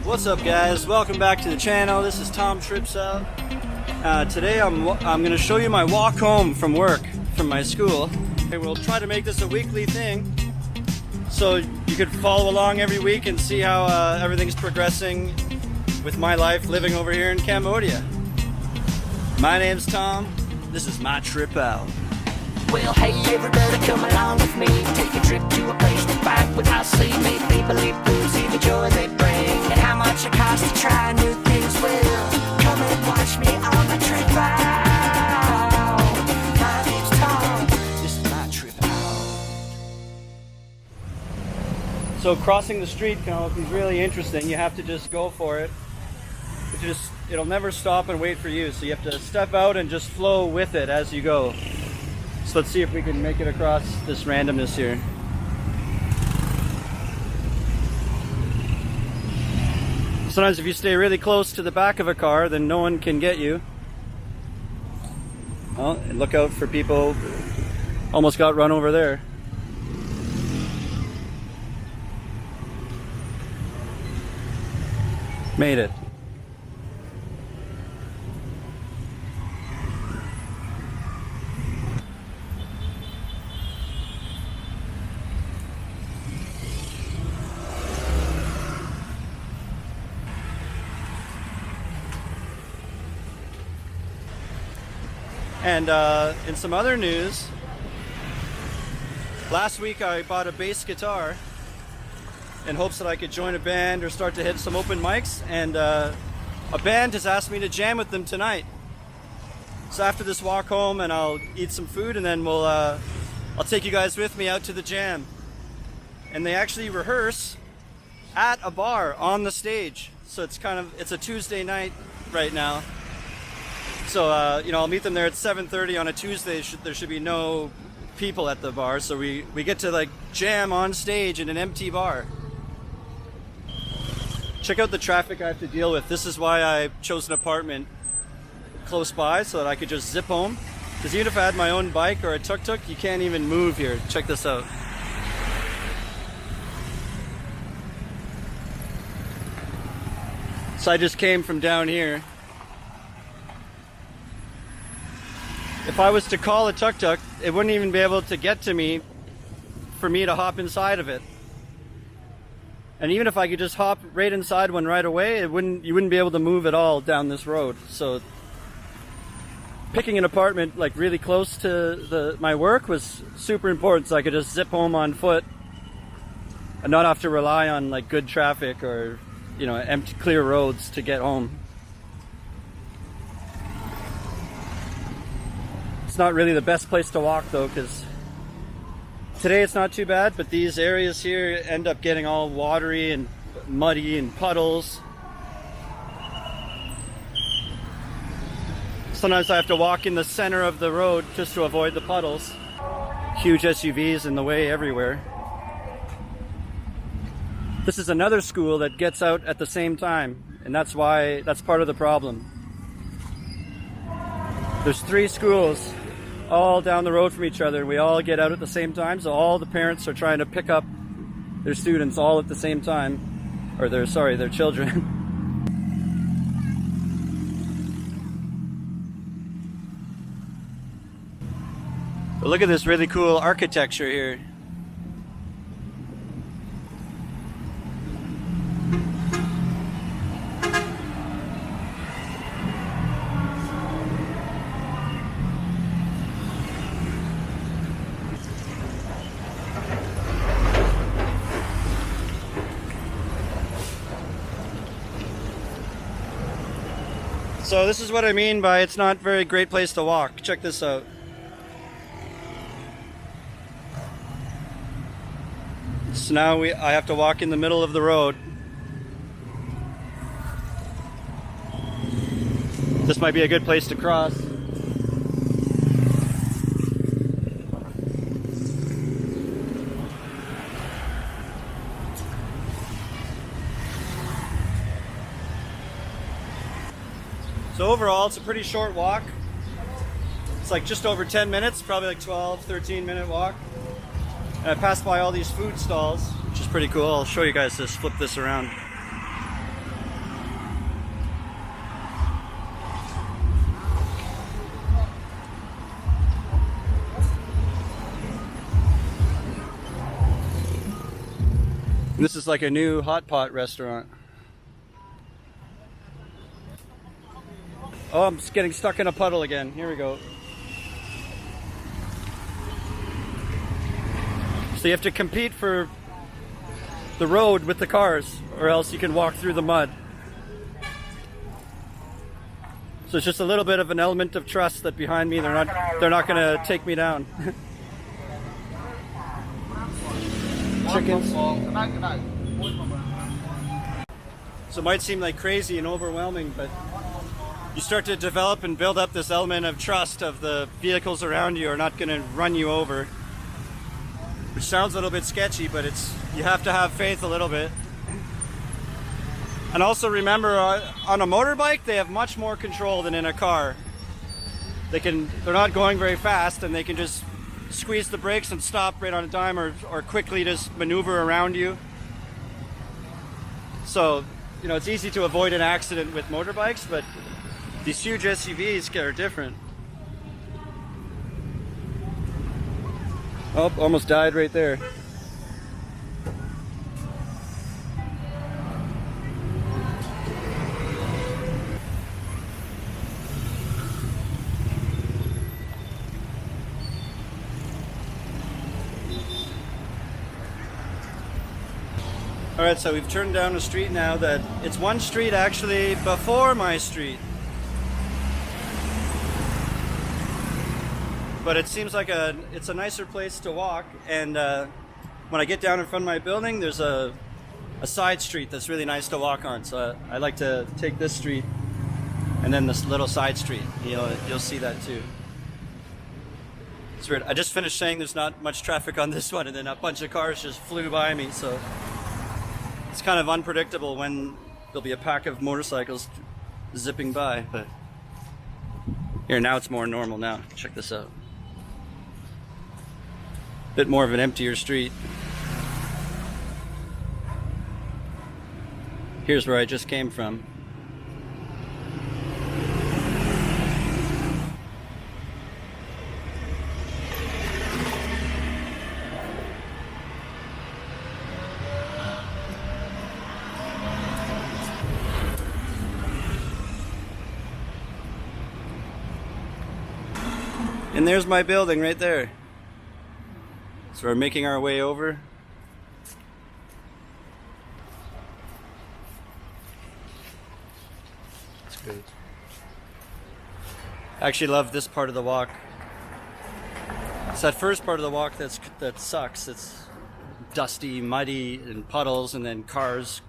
What's up, guys? Welcome back to the channel. This is Tom Trips Out. Today I'm going to show you my walk home from work, from my school. We'll try to make this a weekly thing, so you could follow along every week and see how everything's progressing with my life living over here in Cambodia. My name's Tom. This is my trip out. Well, hey everybody, come along with me. Take a trip to a place to fight without sea. Make people live through, see the joy they bring, and how much it costs to try new things. Well, come and watch me on my trip out. My name's Tom. This is my trip out. So crossing the street can be really interesting. You have to just go for it. It'll never stop and wait for you. So you have to step out and just flow with it as you go. So let's see if we can make it across this randomness here. Sometimes if you stay really close to the back of a car, then no one can get you. Well, and look out for people. Almost got run over there. Made it. And in some other news, last week I bought a bass guitar in hopes that I could join a band or start to hit some open mics, and a band has asked me to jam with them tonight. So after this walk home, and I'll eat some food, and then I'll take you guys with me out to the jam. And they actually rehearse at a bar on the stage, so it's a Tuesday night right now. So, I'll meet them there at 7:30 on a Tuesday. There should be no people at the bar, so we get to like jam on stage in an empty bar. Check out the traffic I have to deal with. This is why I chose an apartment close by, so that I could just zip home. Because even if I had my own bike or a tuk-tuk, you can't even move here. Check this out. So I just came from down here. If I was to call a tuk-tuk, it wouldn't even be able to get to me for me to hop inside of it. And even if I could just hop right inside one right away, you wouldn't be able to move at all down this road. So picking an apartment like really close to my work was super important, so I could just zip home on foot and not have to rely on like good traffic or empty clear roads to get home. Not really the best place to walk though, because today it's not too bad, but these areas here end up getting all watery and muddy and puddles. Sometimes I have to walk in the center of the road just to avoid the puddles. Huge SUVs in the way everywhere. This is another school that gets out at the same time, and that's part of the problem. There's 3 schools all down the road from each other. We all get out at the same time, so all the parents are trying to pick up their students all at the same time, or their children. But look at this really cool architecture here. So this is what I mean by it's not a very great place to walk. Check this out. So now I have to walk in the middle of the road. This might be a good place to cross. So overall, it's a pretty short walk. It's like just over 10 minutes, probably like 12, 13-minute walk. And I passed by all these food stalls, which is pretty cool. I'll show you guys this, flip this around. This is like a new hot pot restaurant. Oh, I'm just getting stuck in a puddle again. Here we go. So you have to compete for the road with the cars, or else you can walk through the mud. So it's just a little bit of an element of trust that behind me they're not gonna take me down. Chickens. So it might seem like crazy and overwhelming, but you start to develop and build up this element of trust of the vehicles around you are not going to run you over. Which sounds a little bit sketchy, but you have to have faith a little bit. And also remember, on a motorbike, they have much more control than in a car. They're not going very fast, and they can just squeeze the brakes and stop right on a dime, or quickly just maneuver around you. So, it's easy to avoid an accident with motorbikes, but these huge SUVs are different. Oh, almost died right there. Alright, so we've turned down a street now that it's one street actually before my street. But it seems like it's a nicer place to walk, and when I get down in front of my building, there's a side street that's really nice to walk on. So I like to take this street and then this little side street. You'll see that too. It's weird. I just finished saying there's not much traffic on this one, and then a bunch of cars just flew by me. So it's kind of unpredictable when there'll be a pack of motorcycles zipping by. But here, now it's more normal now. Check this out. Bit more of an emptier street. Here's where I just came from. And there's my building right there. So we're making our way over. It's good. I actually love this part of the walk. It's that first part of the walk that sucks. It's dusty, muddy, and puddles, and then cars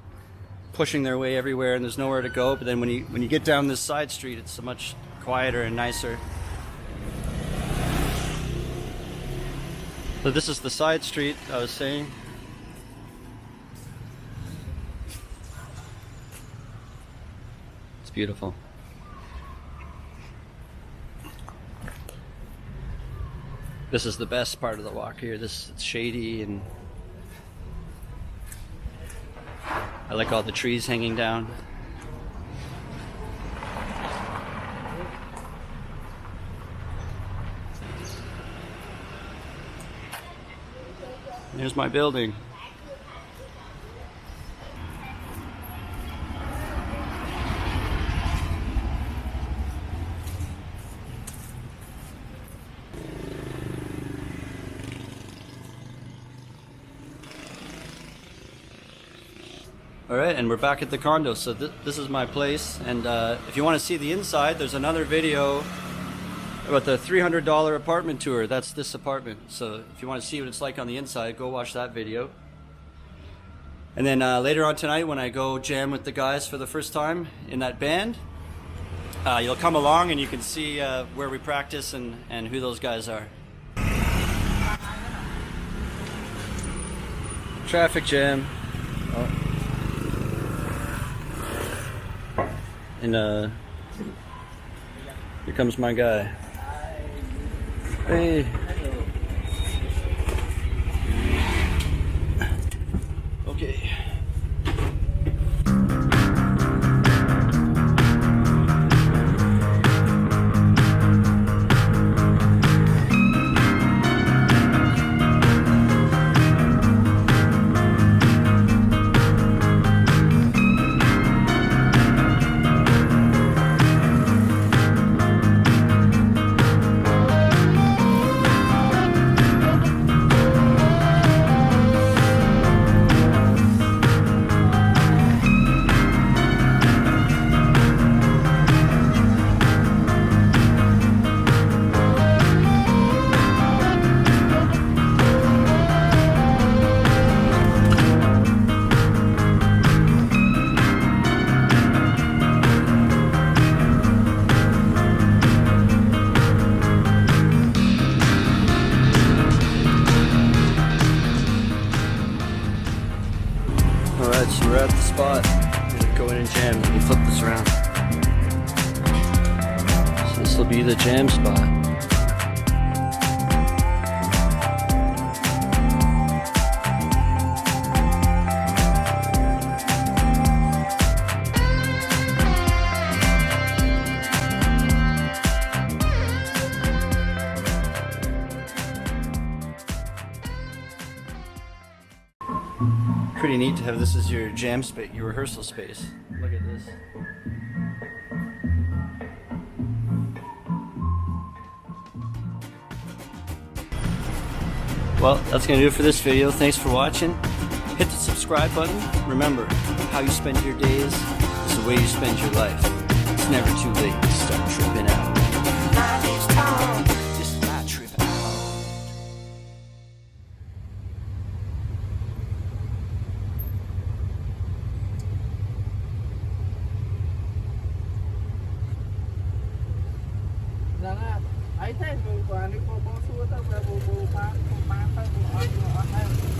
pushing their way everywhere, and there's nowhere to go. But then when you get down this side street, it's so much quieter and nicer. So this is the side street I was saying. It's beautiful. This is the best part of the walk here. It's shady, and I like all the trees hanging down. Here's my building. All right, and we're back at the condo. So this is my place, and if you want to see the inside, there's another video about the $300 apartment tour. That's this apartment. So if you want to see what it's like on the inside, go watch that video. And then later on tonight, when I go jam with the guys for the first time in that band, you'll come along and you can see where we practice and who those guys are. Traffic jam. Oh. And here comes my guy. Hey. Okay. jam. You can flip this around. So this will be the jam spot. Pretty neat to have this as your jam space, your rehearsal space. Look at this. Well, that's going to do it for this video. Thanks for watching. Hit the subscribe button. Remember, how you spend your days is the way you spend your life. It's never too late to start tripping out. Life is time, just my trip out. Jangan, ai thấy vừa qua đi cô xua tao về bù bù ba thôi bù ăn bù ăn